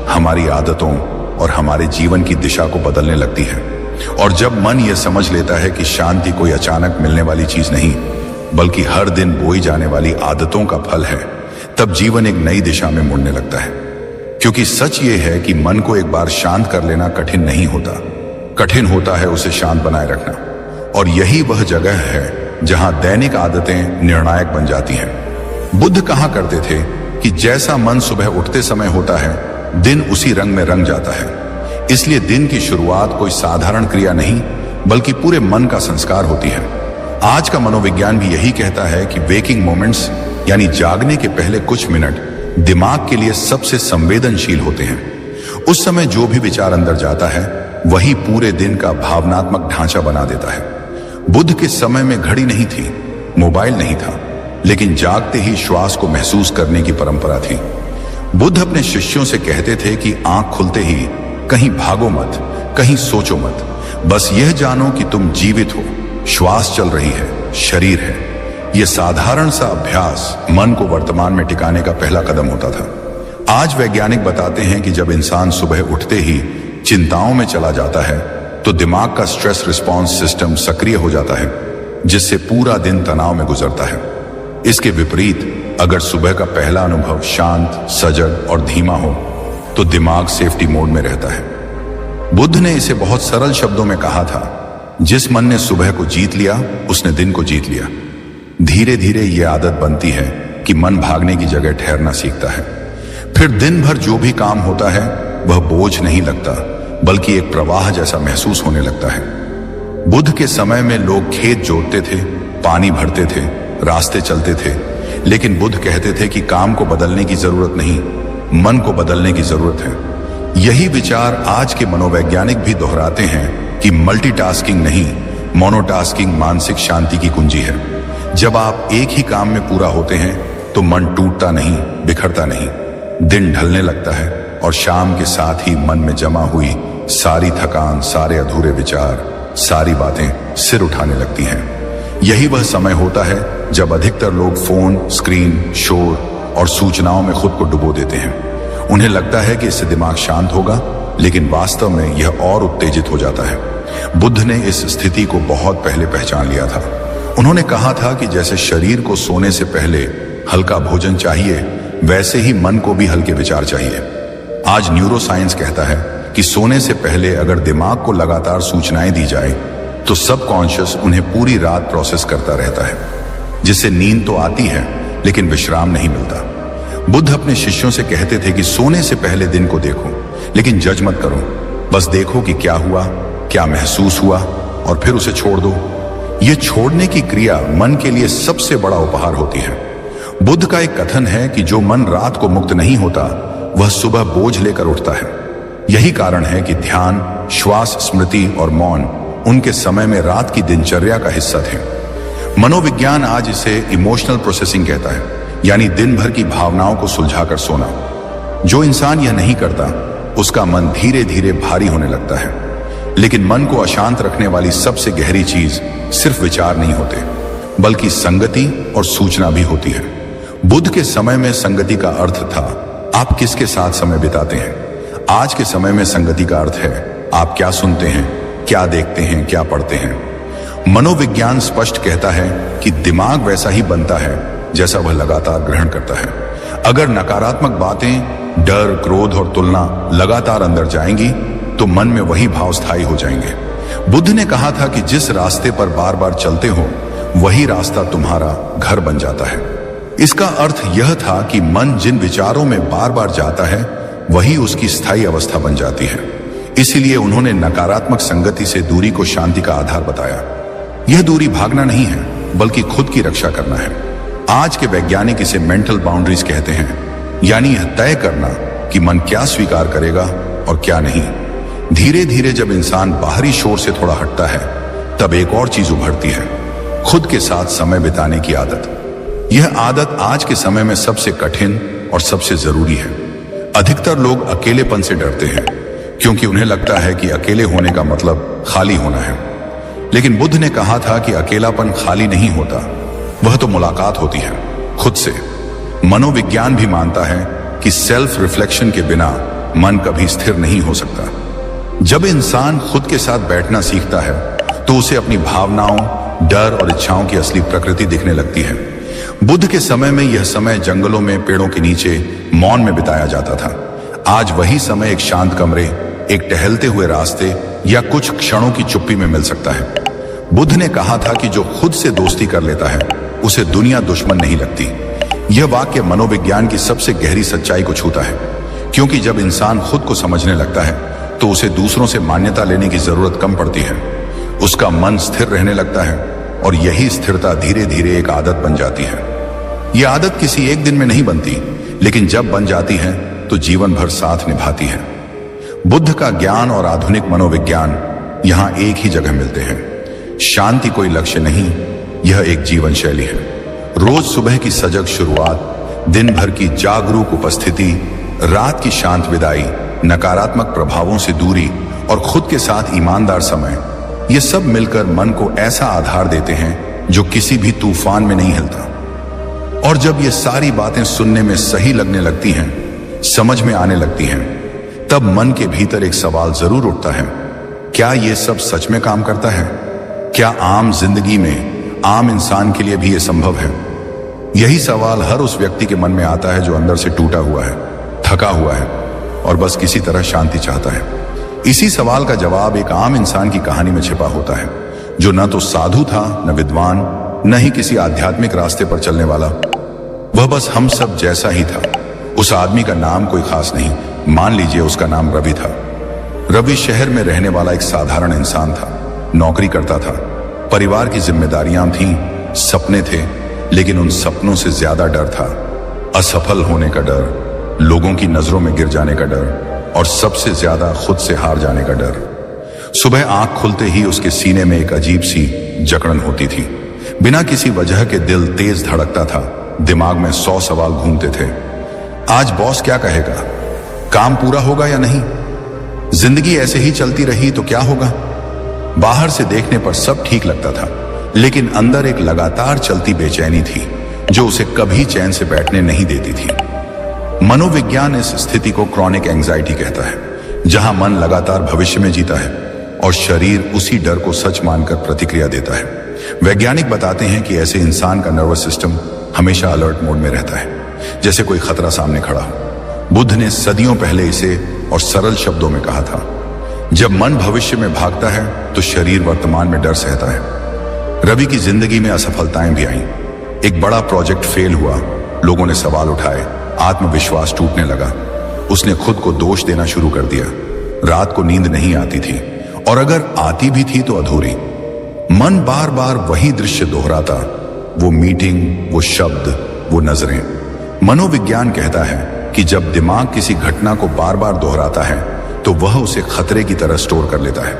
हमारी आदतों और हमारे जीवन की दिशा को बदलने लगती है। और जब मन यह समझ लेता है कि शांति कोई अचानक मिलने वाली चीज नहीं, बल्कि हर दिन बोई जाने वाली आदतों का फल है, तब जीवन एक नई दिशा में मुड़ने लगता है। क्योंकि सच ये है कि मन को एक बार शांत कर लेना कठिन नहीं होता, कठिन होता है उसे शांत बनाए रखना। और यही वह जगह है जहां दैनिक आदतें निर्णायक बन जाती हैं। बुद्ध कहा करते थे कि जैसा मन सुबह उठते समय होता है, दिन उसी रंग में रंग जाता है। इसलिए दिन की शुरुआत कोई साधारण क्रिया नहीं, बल्कि पूरे मन का संस्कार होती है। आज का मनोविज्ञान भी यही कहता है कि वेकिंग मोमेंट्स, यानी जागने के पहले कुछ मिनट, दिमाग के लिए सबसे संवेदनशील होते हैं। उस समय जो भी विचार अंदर जाता है वही पूरे दिन का भावनात्मक ढांचा बना देता है। बुद्ध के समय में घड़ी नहीं थी, मोबाइल नहीं था, लेकिन जागते ही श्वास को महसूस करने की परंपरा थी। बुद्ध अपने शिष्यों से कहते थे कि आंख खुलते ही कहीं भागो मत, कहीं सोचो मत, बस यह जानो कि तुम जीवित हो, श्वास चल रही है, शरीर है। यह साधारण सा अभ्यास मन को वर्तमान में टिकाने का पहला कदम होता था। आज वैज्ञानिक बताते हैं कि जब इंसान सुबह उठते ही चिंताओं में चला जाता है तो दिमाग का स्ट्रेस रिस्पॉन्स सिस्टम सक्रिय हो जाता है, जिससे पूरा दिन तनाव में गुजरता है। इसके विपरीत अगर सुबह का पहला अनुभव शांत, सजग और धीमा हो तो दिमाग सेफ्टी मोड में रहता है। बुद्ध ने इसे बहुत सरल शब्दों में कहा था, जिस मन ने सुबह को जीत लिया उसने दिन को जीत लिया। धीरे धीरे यह आदत बनती है कि मन भागने की जगह ठहरना सीखता है। फिर दिन भर जो भी काम होता है वह बोझ नहीं लगता, बल्कि एक प्रवाह जैसा महसूस होने लगता है। बुद्ध के समय में लोग खेत जोतते थे, पानी भरते थे, रास्ते चलते थे, लेकिन बुद्ध कहते थे कि काम को बदलने की जरूरत नहीं, मन को बदलने की जरूरत है। यही विचार आज के मनोवैज्ञानिक भी दोहराते हैं कि मल्टीटास्किंग नहीं, मोनोटास्किंग मानसिक शांति की कुंजी है। जब आप एक ही काम में पूरा होते हैं तो मन टूटता नहीं, बिखरता नहीं, दिन ढलने लगता है, और शाम के साथ ही मन में जमा हुई सारी थकान, सारे अधूरे विचार, सारी बातें सिर उठाने लगती हैं। यही वह समय होता है जब अधिकतर लोग फोन, स्क्रीन, शोर और सूचनाओं में खुद को डुबो देते हैं। उन्हें लगता है कि इससे दिमाग शांत होगा, लेकिन वास्तव में यह और उत्तेजित हो जाता है। बुद्ध ने इस स्थिति को बहुत पहले पहचान लिया था। उन्होंने कहा था कि जैसे शरीर को सोने से पहले हल्का भोजन चाहिए, वैसे ही मन को भी हल्के विचार चाहिए। आज न्यूरोसाइंस कहता है कि सोने से पहले अगर दिमाग को लगातार सूचनाएं दी जाए तो सबकॉन्शियस उन्हें पूरी रात प्रोसेस करता रहता है, जिससे नींद तो आती है लेकिन विश्राम नहीं मिलता। बुद्ध अपने शिष्यों से कहते थे कि सोने से पहले दिन को देखो, लेकिन जज मत करो, बस देखो कि क्या हुआ, क्या महसूस हुआ, और फिर उसे छोड़ दो। यह छोड़ने की क्रिया मन के लिए सबसे बड़ा उपहार होती है। बुद्ध का एक कथन है कि जो मन रात को मुक्त नहीं होता वह सुबह बोझ लेकर उठता है। यही कारण है कि ध्यान, श्वास स्मृति और मौन उनके समय में रात की दिनचर्या का हिस्सा थे। मनोविज्ञान आज इसे इमोशनल प्रोसेसिंग कहता है, यानी दिन भर की भावनाओं को सुलझाकर सोना। जो इंसान यह नहीं करता उसका मन धीरे धीरे भारी होने लगता है। लेकिन मन को अशांत रखने वाली सबसे गहरी चीज सिर्फ विचार नहीं होते, बल्कि संगति और सूचना भी होती है। बुद्ध के समय में संगति का अर्थ था आप किसके साथ समय बिताते हैं। आज के समय में संगति का अर्थ है आप क्या सुनते हैं, क्या देखते हैं, क्या पढ़ते हैं। मनोविज्ञान स्पष्ट कहता है कि दिमाग वैसा ही बनता है जैसा वह लगातार ग्रहण करता है। अगर नकारात्मक बातें, डर, क्रोध और तुलना लगातार अंदर जाएंगी तो मन में वही भाव स्थायी हो जाएंगे। बुद्ध ने कहा था कि जिस रास्ते पर बार बार चलते हो वही रास्ता तुम्हारा घर बन जाता है। इसका अर्थ यह था कि मन जिन विचारों में बार बार जाता है वही उसकी स्थायी अवस्था बन जाती है। इसीलिए उन्होंने नकारात्मक संगति से दूरी को शांति का आधार बताया। यह दूरी भागना नहीं है, बल्कि खुद की रक्षा करना है। आज के वैज्ञानिक इसे मेंटल बाउंड्रीज कहते हैं, यानी यह तय करना कि मन क्या स्वीकार करेगा और क्या नहीं। धीरे धीरे जब इंसान बाहरी शोर से थोड़ा हटता है तब एक और चीज उभरती है, खुद के साथ समय बिताने की आदत। यह आदत आज के समय में सबसे कठिन और सबसे जरूरी है। अधिकतर लोग अकेलेपन से डरते हैं क्योंकि उन्हें लगता है कि अकेले होने का मतलब खाली होना है। लेकिन बुद्ध ने कहा था कि अकेलापन खाली नहीं होता, वह तो मुलाकात होती है खुद से। मनोविज्ञान भी मानता है कि सेल्फ रिफ्लेक्शन के बिना मन कभी स्थिर नहीं हो सकता। जब इंसान खुद के साथ बैठना सीखता है तो उसे अपनी भावनाओं, डर और इच्छाओं की असली प्रकृति दिखने लगती है। बुद्ध के समय में यह समय जंगलों में, पेड़ों के नीचे, मौन में बिताया जाता था। आज वही समय एक शांत कमरे, एक टहलते हुए रास्ते या कुछ क्षणों की चुप्पी में मिल सकता है। बुद्ध ने कहा था कि जो खुद से दोस्ती कर लेता है उसे दुनिया दुश्मन नहीं लगती। यह वाक्य मनोविज्ञान की सबसे गहरी सच्चाई को छूता है, क्योंकि जब इंसान खुद को समझने लगता है तो उसे दूसरों से मान्यता लेने की जरूरत कम पड़ती है। उसका मन स्थिर रहने लगता है और यही स्थिरता धीरे धीरे एक आदत बन जाती है। यह आदत किसी एक दिन में नहीं बनती, लेकिन जब बन जाती है तो जीवन भर साथ निभाती है। बुद्ध का ज्ञान और आधुनिक मनोविज्ञान यहां एक ही जगह मिलते हैं। शांति कोई लक्ष्य नहीं, यह एक जीवन शैली है। रोज सुबह की सजग शुरुआत, दिन भर की जागरूक उपस्थिति, रात की शांत विदाई, नकारात्मक प्रभावों से दूरी और खुद के साथ ईमानदार समय, ये सब मिलकर मन को ऐसा आधार देते हैं जो किसी भी तूफान में नहीं हिलता। और जब ये सारी बातें सुनने में सही लगने लगती हैं, समझ में आने लगती हैं, तब मन के भीतर एक सवाल जरूर उठता है, क्या ये सब सच में काम करता है? क्या आम जिंदगी में आम इंसान के लिए भी ये संभव है? यही सवाल हर उस व्यक्ति के मन में आता है जो अंदर से टूटा हुआ है, थका हुआ है और बस किसी तरह शांति चाहता है। इसी सवाल का जवाब एक आम इंसान की कहानी में छिपा होता है, जो न तो साधु था, न विद्वान, न ही किसी आध्यात्मिक रास्ते पर चलने वाला। वह बस हम सब जैसा ही था। उस आदमी का नाम कोई खास नहीं, मान लीजिए उसका नाम रवि था। रवि शहर में रहने वाला एक साधारण इंसान था। नौकरी करता था, परिवार की जिम्मेदारियां थीं, सपने थे, लेकिन उन सपनों से ज्यादा डर था असफल होने का डर, लोगों की नजरों में गिर जाने का डर और सबसे ज्यादा खुद से हार जाने का डर। सुबह आंख खुलते ही उसके सीने में एक अजीब सी जकड़न होती थी। बिना किसी वजह के दिल तेज धड़कता था, दिमाग में 100 सवाल घूमते थे। आज बॉस क्या कहेगा? काम पूरा होगा या नहीं? जिंदगी ऐसे ही चलती रही तो क्या होगा? बाहर से देखने पर सब ठीक लगता था, लेकिन अंदर एक लगातार चलती बेचैनी थी जो उसे कभी चैन से बैठने नहीं देती थी। मनोविज्ञान इस स्थिति को क्रॉनिक एंजाइटी कहता है, जहां मन लगातार भविष्य में जीता है और शरीर उसी डर को सच मानकर प्रतिक्रिया देता है। वैज्ञानिक बताते हैं कि ऐसे इंसान का नर्वस सिस्टम हमेशा अलर्ट मोड में रहता है, जैसे कोई खतरा सामने खड़ा हो। बुद्ध ने सदियों पहले इसे और सरल शब्दों में कहा था, जब मन भविष्य में भागता है तो शरीर वर्तमान में डर सहता है। रवि की जिंदगी में असफलताएं भी आईं। एक बड़ा प्रोजेक्ट फेल हुआ, लोगों ने सवाल उठाए, आत्मविश्वास टूटने लगा। उसने खुद को दोष देना शुरू कर दिया। रात को नींद नहीं आती थी, और अगर आती भी थी तो अधूरी। मन बार बार वही दृश्य दोहराता, वो मीटिंग, वो शब्द, वो नजरें। मनोविज्ञान कहता है कि जब दिमाग किसी घटना को बार बार दोहराता है तो वह उसे खतरे की तरह स्टोर कर लेता है।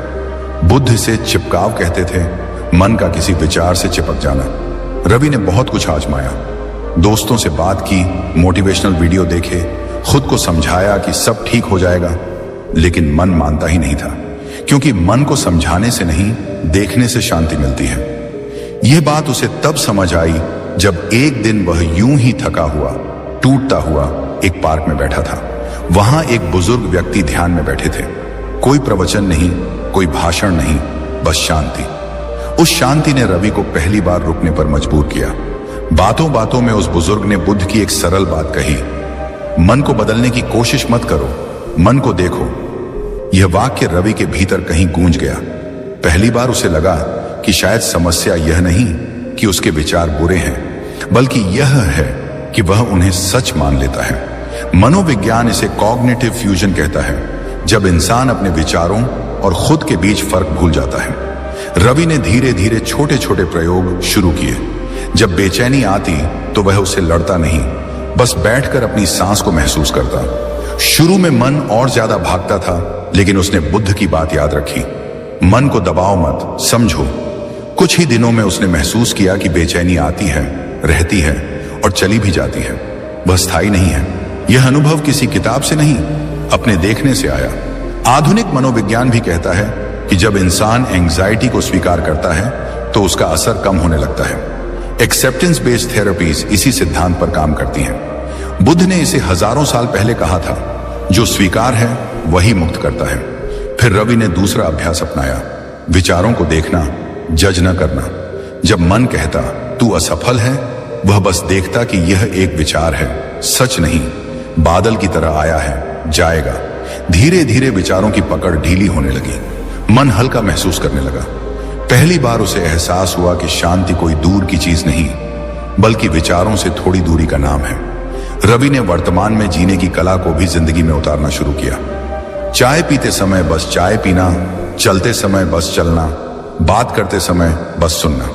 बुद्ध इसे चिपकाव कहते थे, मन का किसी विचार से चिपक जाना। रवि ने बहुत कुछ आजमाया, दोस्तों से बात की, मोटिवेशनल वीडियो देखे, खुद को समझाया कि सब ठीक हो जाएगा, लेकिन मन मानता ही नहीं था, क्योंकि मन को समझाने से नहीं, देखने से शांति मिलती है। यह बात उसे तब समझ आई जब एक दिन वह यूं ही थका हुआ, टूटता हुआ एक पार्क में बैठा था। वहां एक बुजुर्ग व्यक्ति ध्यान में बैठे थे। कोई प्रवचन नहीं, कोई भाषण नहीं, बस शांति। उस शांति ने रवि को पहली बार रुकने पर मजबूर किया। बातों बातों में उस बुजुर्ग ने बुद्ध की एक सरल बात कही, मन को बदलने की कोशिश मत करो, मन को देखो। यह वाक्य रवि के भीतर कहीं गूंज गया। पहली बार उसे लगा कि शायद समस्या यह नहीं कि उसके विचार बुरे हैं, बल्कि यह है कि वह उन्हें सच मान लेता है। मनोविज्ञान इसे कॉग्निटिव फ्यूजन कहता है, जब इंसान अपने विचारों और खुद के बीच फर्क भूल जाता है। रवि ने धीरे धीरे छोटे छोटे प्रयोग शुरू किए। जब बेचैनी आती तो वह उसे लड़ता नहीं, बस बैठकर अपनी सांस को महसूस करता। शुरू में मन और ज्यादा भागता था, लेकिन उसने बुद्ध की बात याद रखी, मन को दबाओ मत, समझो। कुछ ही दिनों में उसने महसूस किया कि बेचैनी आती है, रहती है और चली भी जाती है, वह स्थायी नहीं है। यह अनुभव किसी किताब से नहीं, अपने देखने से आया। आधुनिक मनोविज्ञान भी कहता है कि जब इंसान एंजाइटी को स्वीकार करता है तो उसका असर कम होने लगता है। एक्सेप्टेंस बेस्ड थेरेपीज इसी सिद्धांत पर काम करती हैं। बुद्ध ने इसे हजारों साल पहले कहा था, जो स्वीकार है वही मुक्त करता है। फिर रवि ने दूसरा अभ्यास अपनाया, विचारों को देखना, जज न करना। जब मन कहता तू असफल है, वह बस देखता कि यह एक विचार है, सच नहीं, बादल की तरह आया है, जाएगा। धीरे धीरे विचारों की पकड़ ढीली होने लगी, मन हल्का महसूस करने लगा। पहली बार उसे एहसास हुआ कि शांति कोई दूर की चीज नहीं, बल्कि विचारों से थोड़ी दूरी का नाम है। रवि ने वर्तमान में जीने की कला को भी जिंदगी में उतारना शुरू किया। चाय पीते समय बस चाय पीना, चलते समय बस चलना, बात करते समय बस सुनना।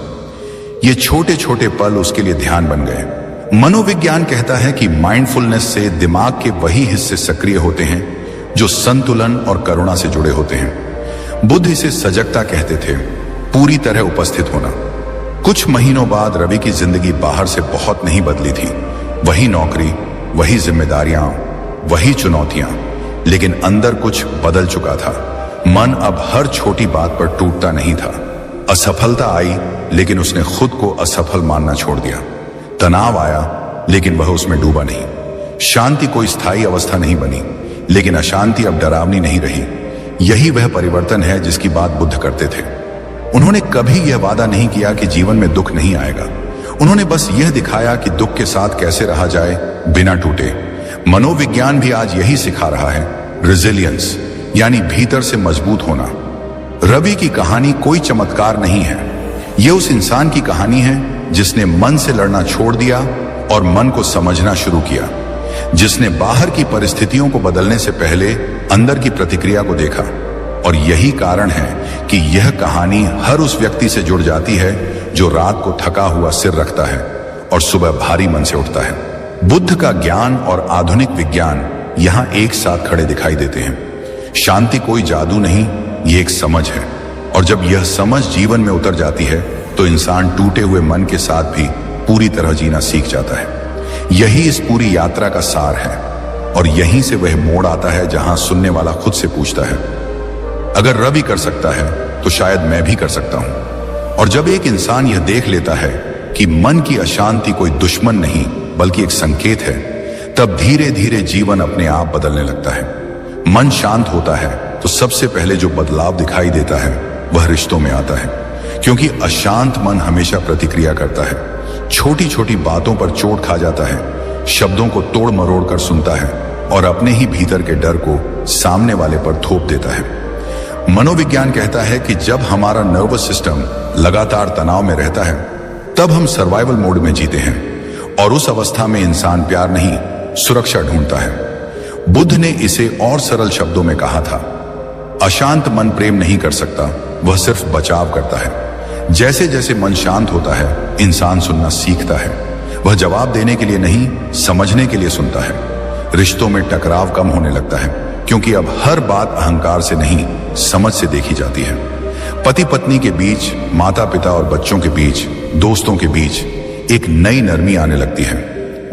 ये छोटे छोटे पल उसके लिए ध्यान बन गए। मनोविज्ञान कहता है कि माइंडफुलनेस से दिमाग के वही हिस्से सक्रिय होते हैं जो संतुलन और करुणा से जुड़े होते हैं। बुद्ध इसे सजगता कहते थे, पूरी तरह उपस्थित होना। कुछ महीनों बाद रवि की जिंदगी बाहर से बहुत नहीं बदली थी। वही नौकरी, वही जिम्मेदारियां, वही चुनौतियां, लेकिन अंदर कुछ बदल चुका था। मन अब हर छोटी बात पर टूटता नहीं था। असफलता आई, लेकिन उसने खुद को असफल मानना छोड़ दिया। तनाव आया, लेकिन वह उसमें डूबा नहीं। शांति कोई स्थायी अवस्था नहीं बनी, लेकिन अशांति अब डरावनी नहीं रही। यही वह परिवर्तन है जिसकी बात बुद्ध करते थे। उन्होंने कभी यह वादा नहीं किया कि जीवन में दुख नहीं आएगा। उन्होंने बस यह दिखाया कि दुख के साथ कैसे रहा जाए बिना टूटे। मनोविज्ञान भी आज यही सिखा रहा है, रेजिलियंस, यानी भीतर से मजबूत होना। रवि की कहानी कोई चमत्कार नहीं है, यह उस इंसान की कहानी है जिसने मन से लड़ना छोड़ दिया और मन को समझना शुरू किया, जिसने बाहर की परिस्थितियों को बदलने से पहले अंदर की प्रतिक्रिया को देखा। और यही कारण है कि यह कहानी हर उस व्यक्ति से जुड़ जाती है जो रात को थका हुआ सिर रखता है और सुबह भारी मन से उठता है। बुद्ध का ज्ञान और आधुनिक विज्ञान यहां एक साथ खड़े दिखाई देते हैं। शांति कोई जादू नहीं, ये एक समझ है। और जब यह समझ जीवन में उतर जाती है तो इंसान टूटे हुए मन के साथ भी पूरी तरह जीना सीख जाता है। यही इस पूरी यात्रा का सार है। और यहीं से वह मोड़ आता है जहां सुनने वाला खुद से पूछता है, अगर रवि कर सकता है तो शायद मैं भी कर सकता हूं। और जब एक इंसान यह देख लेता है कि मन की अशांति कोई दुश्मन नहीं बल्कि एक संकेत है, तब धीरे धीरे जीवन अपने आप बदलने लगता है। मन शांत होता है तो सबसे पहले जो बदलाव दिखाई देता है वह रिश्तों में आता है, क्योंकि अशांत मन हमेशा प्रतिक्रिया करता है। छोटी छोटी बातों पर चोट खा जाता है, शब्दों को तोड़ मरोड़ कर सुनता है और अपने ही भीतर के डर को सामने वाले पर थोप देता है। मनोविज्ञान कहता है कि जब हमारा नर्वस सिस्टम लगातार तनाव में रहता है, तब हम सर्वाइवल मोड में जीते हैं और उस अवस्था में इंसान प्यार नहीं, सुरक्षा ढूंढता है। बुद्ध ने इसे और सरल शब्दों में कहा था, अशांत मन प्रेम नहीं कर सकता, वह सिर्फ बचाव करता है। जैसे जैसे मन शांत होता है, इंसान सुनना सीखता है। वह जवाब देने के लिए नहीं, समझने के लिए सुनता है। रिश्तों में टकराव कम होने लगता है, क्योंकि अब हर बात अहंकार से नहीं, समझ से देखी जाती है। पति पत्नी के बीच, माता पिता और बच्चों के बीच, दोस्तों के बीच एक नई नरमी आने लगती है।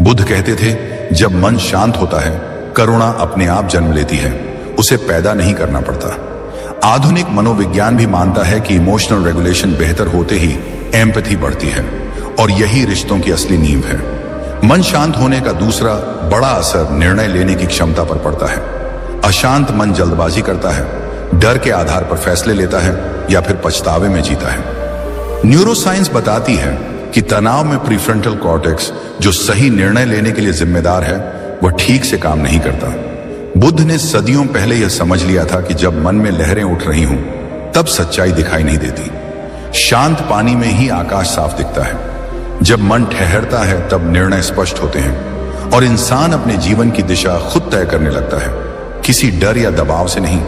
बुद्ध कहते थे, जब मन शांत होता है, करुणा अपने आप जन्म लेती है, उसे पैदा नहीं करना पड़ता। आधुनिक मनोविज्ञान भी मानता है कि इमोशनल रेगुलेशन बेहतर होते ही एम्पैथी बढ़ती है और यही रिश्तों की असली नींव है। मन शांत होने का दूसरा बड़ा असर निर्णय लेने की क्षमता पर पड़ता है। अशांत मन जल्दबाजी करता है, डर के आधार पर फैसले लेता है या फिर पछतावे में जीता है। न्यूरोसाइंस बताती है कि तनाव में प्रीफ्रंटल कॉर्टेक्स, जो सही निर्णय लेने के लिए जिम्मेदार है, वह ठीक से काम नहीं करता। बुद्ध ने सदियों पहले यह समझ लिया था कि जब मन में लहरें उठ रही हों, तब सच्चाई दिखाई नहीं देती। शांत पानी में ही आकाश साफ दिखता है। जब मन ठहरता है, तब निर्णय स्पष्ट होते हैं और इंसान अपने जीवन की दिशा खुद तय करने लगता है, किसी डर या दबाव से नहीं।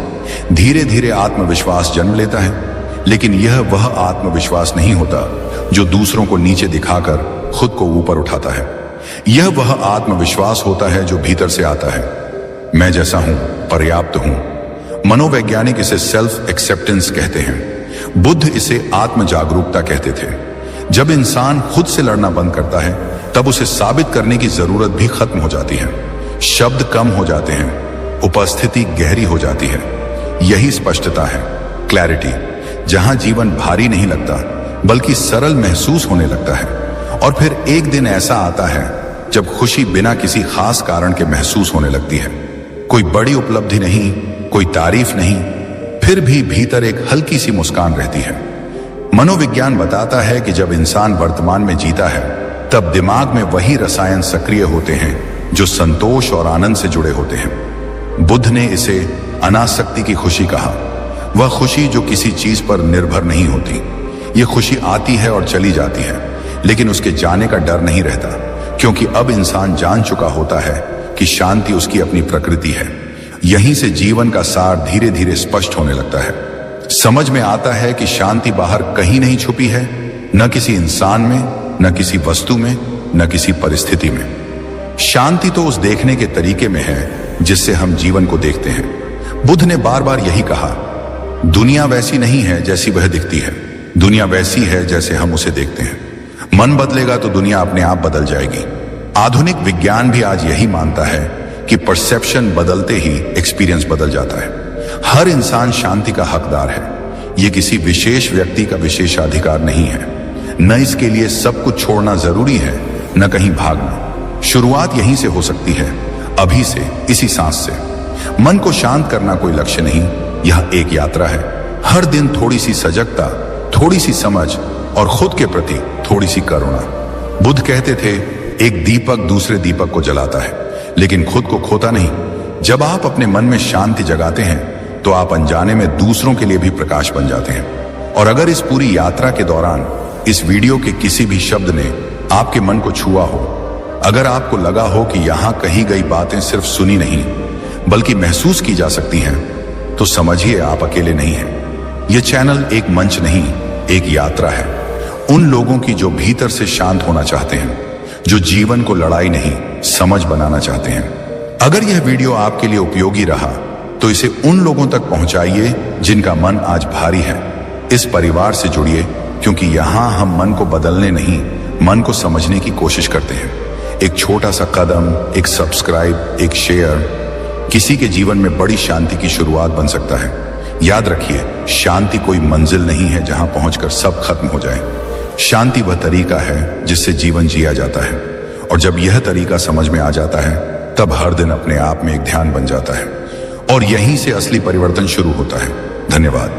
धीरे धीरे आत्मविश्वास जन्म लेता है, लेकिन यह वह आत्मविश्वास नहीं होता जो दूसरों को नीचे दिखाकर खुद को ऊपर उठाता है। यह वह आत्मविश्वास होता है जो भीतर से आता है। मैं जैसा हूं, पर्याप्त हूं। मनोवैज्ञानिक इसे सेल्फ एक्सेप्टेंस कहते हैं। बुद्ध इसे आत्म जागरूकता कहते थे। जब इंसान खुद से लड़ना बंद करता है, तब उसे साबित करने की जरूरत भी खत्म हो जाती है। शब्द कम हो जाते हैं, उपस्थिति गहरी हो जाती है। यही स्पष्टता है, क्लैरिटी, जहां जीवन भारी नहीं लगता बल्कि सरल महसूस होने लगता है। और फिर एक दिन ऐसा आता है जब खुशी बिना किसी खास कारण के महसूस होने लगती है। कोई बड़ी उपलब्धि नहीं, कोई तारीफ नहीं, फिर भी भीतर एक हल्की सी मुस्कान रहती है। मनोविज्ञान बताता है कि जब इंसान वर्तमान में जीता है, तब दिमाग में वही रसायन सक्रिय होते हैं जो संतोष और आनंद से जुड़े होते हैं। बुद्ध ने इसे अनासक्ति की खुशी कहा। वह खुशी जो किसी चीज पर निर्भर नहीं होती। ये खुशी आती है और चली जाती है, लेकिन उसके जाने का डर नहीं रहता, क्योंकि अब इंसान जान चुका होता है कि शांति उसकी अपनी प्रकृति है। यहीं से जीवन का सार धीरे धीरे स्पष्ट होने लगता है। समझ में आता है कि शांति बाहर कहीं नहीं छुपी है, न किसी इंसान में, न किसी वस्तु में, न किसी परिस्थिति में। शांति तो उस देखने के तरीके में है जिससे हम जीवन को देखते हैं। बुद्ध ने बार बार यही कहा, दुनिया वैसी नहीं है जैसी वह दिखती है, दुनिया वैसी है जैसे हम उसे देखते हैं। मन बदलेगा तो दुनिया अपने आप बदल जाएगी। आधुनिक विज्ञान भी आज यही मानता है कि परसेप्शन बदलते ही एक्सपीरियंस बदल जाता है। हर इंसान शांति का हकदार है। यह किसी विशेष व्यक्ति का विशेषाधिकार नहीं है। न इसके लिए सब कुछ छोड़ना जरूरी है, न कहीं भागना। शुरुआत यहीं से हो सकती है, अभी से, इसी सांस से। मन को शांत करना कोई लक्ष्य नहीं, यह एक यात्रा है। हर दिन थोड़ी सी सजगता, थोड़ी सी समझ और खुद के प्रति थोड़ी सी करुणा। बुद्ध कहते थे, एक दीपक दूसरे दीपक को जलाता है, लेकिन खुद को खोता नहीं। जब आप अपने मन में शांति जगाते हैं, तो आप अनजाने में दूसरों के लिए भी प्रकाश बन जाते हैं। और अगर इस पूरी यात्रा के दौरान इस वीडियो के किसी भी शब्द ने आपके मन को छुआ हो, अगर आपको लगा हो कि यहां कही गई बातें सिर्फ सुनी नहीं बल्कि महसूस की जा सकती हैं, तो समझिए आप अकेले नहीं हैं। यह चैनल एक मंच नहीं, एक यात्रा है उन लोगों की जो भीतर से शांत होना चाहते हैं, जो जीवन को लड़ाई नहीं समझ बनाना चाहते हैं। अगर यह वीडियो आपके लिए उपयोगी रहा तो इसे उन लोगों तक पहुंचाइए जिनका मन आज भारी है। इस परिवार से जुड़िए, क्योंकि यहां हम मन को बदलने नहीं, मन को समझने की कोशिश करते हैं। एक छोटा सा कदम, एक सब्सक्राइब, एक शेयर किसी के जीवन में बड़ी शांति की शुरुआत बन सकता है। याद रखिए, शांति कोई मंजिल नहीं है जहां पहुंचकर सब खत्म हो जाए। शांति वह तरीका है जिससे जीवन जिया जाता है, और जब यह तरीका समझ में आ जाता है, तब हर दिन अपने आप में एक ध्यान बन जाता है, और यहीं से असली परिवर्तन शुरू होता है। धन्यवाद।